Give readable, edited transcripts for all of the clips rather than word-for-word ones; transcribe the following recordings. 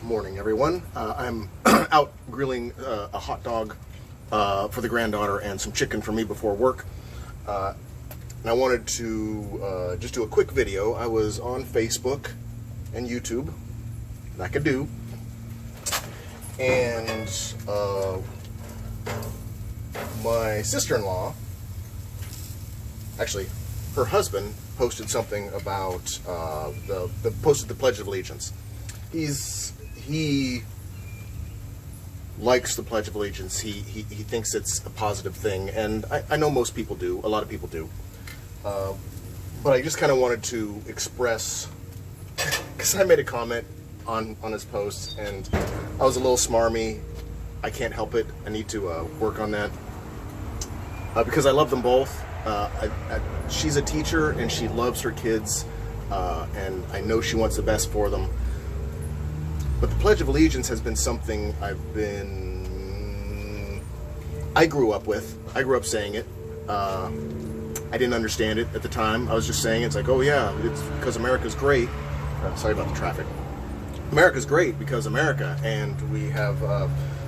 morning, everyone. I'm out grilling a hot dog for the granddaughter and some chicken for me before work. And I wanted to just do a quick video. I was on Facebook and YouTube, that I could do, and my sister-in-law, actually her husband, posted something about posted the Pledge of Allegiance. He likes the Pledge of Allegiance. He thinks it's a positive thing, and I know most people do. A lot of people do. But I just kind of wanted to express, because I made a comment on his post, and I was a little smarmy. I can't help it. I need to work on that. Because I love them both. She's a teacher, and she loves her kids, and I know she wants the best for them. But the Pledge of Allegiance has been something I grew up with. I grew up saying it. I didn't understand it at the time. I was just saying it's like, oh yeah, it's because America's great. Sorry about the traffic. America's great because America, and we have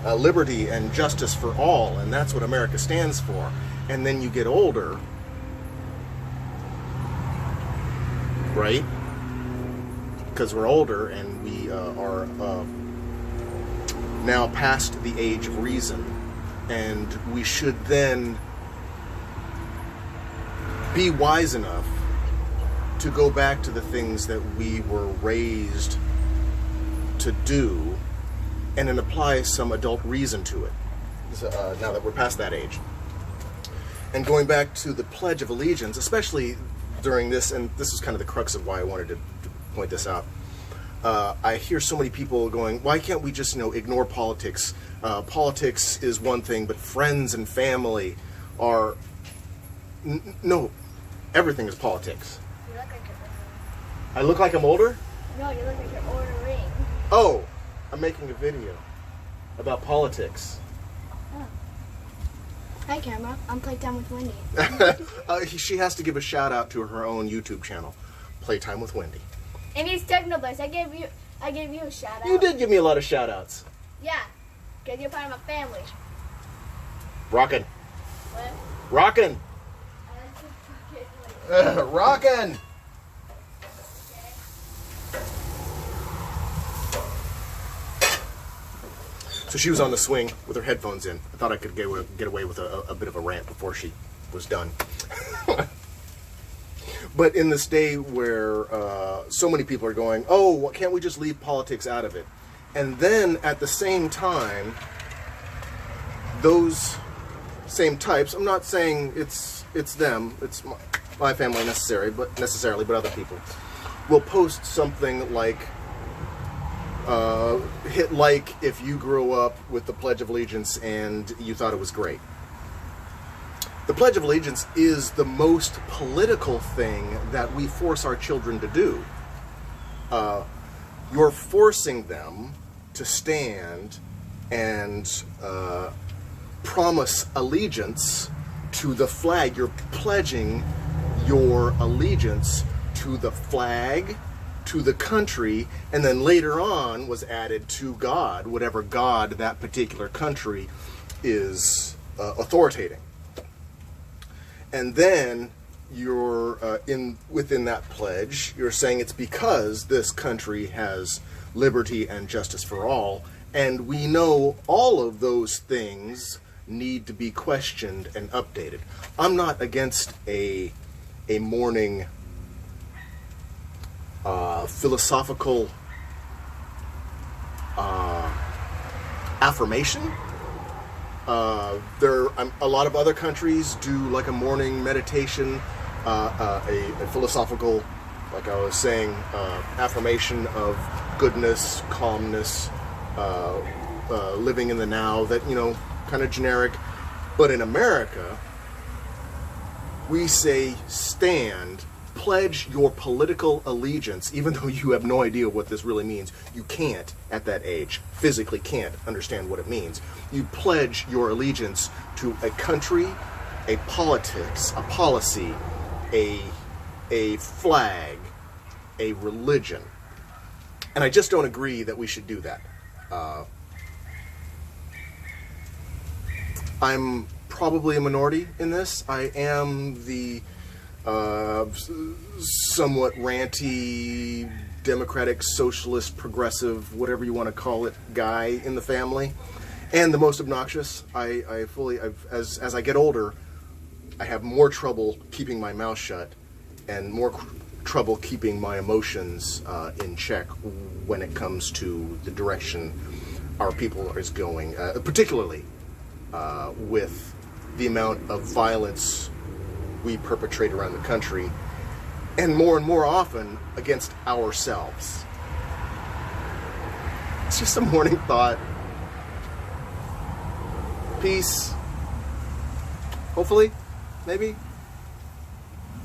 liberty and justice for all, and that's what America stands for. And then you get older, right? Because we're older and we are now past the age of reason, and we should then be wise enough to go back to the things that we were raised to do and then apply some adult reason to it, now that we're past that age. And going back to the Pledge of Allegiance, especially during this, and this is kind of the crux of why I wanted to point this out. I hear so many people going, why can't we just, ignore politics? Politics is one thing, but friends and family are... No, everything is politics. You look like you're older. I look like I'm older? No, you look like you're ordering. Oh, I'm making a video about politics. Oh. Hi, camera. I'm Playtime with Wendy. She has to give a shout out to her own YouTube channel, Playtime with Wendy. And he's Technoblast. I gave you a shout out. You did give me a lot of shout outs. Yeah, because you're part of my family. Rockin'. What? Rockin'. Rockin'. So she was on the swing with her headphones in. I thought I could get away with a bit of a rant before she was done. But in this day where so many people are going, oh, can't we just leave politics out of it? And then at the same time, those same types, I'm not saying it's them, it's my family necessarily, but other people, will post something like, hit like if you grew up with the Pledge of Allegiance and you thought it was great. The Pledge of Allegiance is the most political thing that we force our children to do. You're forcing them to stand and promise allegiance to the flag. You're pledging your allegiance to the flag, to the country, and then later on was added to God, whatever God that particular country is authoritating. And then you're within that pledge, you're saying it's because this country has liberty and justice for all, and we know all of those things need to be questioned and updated. I'm not against a morning philosophical affirmation. A lot of other countries do like a morning meditation, a philosophical, like I was saying, affirmation of goodness, calmness, living in the now, that, kind of generic. But in America, we say stand, pledge your political allegiance, even though you have no idea what this really means. You can't, at that age, physically can't understand what it means. You pledge your allegiance to a country, a politics, a policy, a flag, a religion. And I just don't agree that we should do that. I'm probably a minority in this. I am the somewhat ranty, democratic, socialist, progressive, whatever you want to call it, guy in the family, and the most obnoxious. As I get older, I have more trouble keeping my mouth shut, and more trouble keeping my emotions in check when it comes to the direction our people is going, particularly with the amount of violence we perpetrate around the country, and more often against ourselves. It's just a morning thought. Peace. Hopefully, maybe.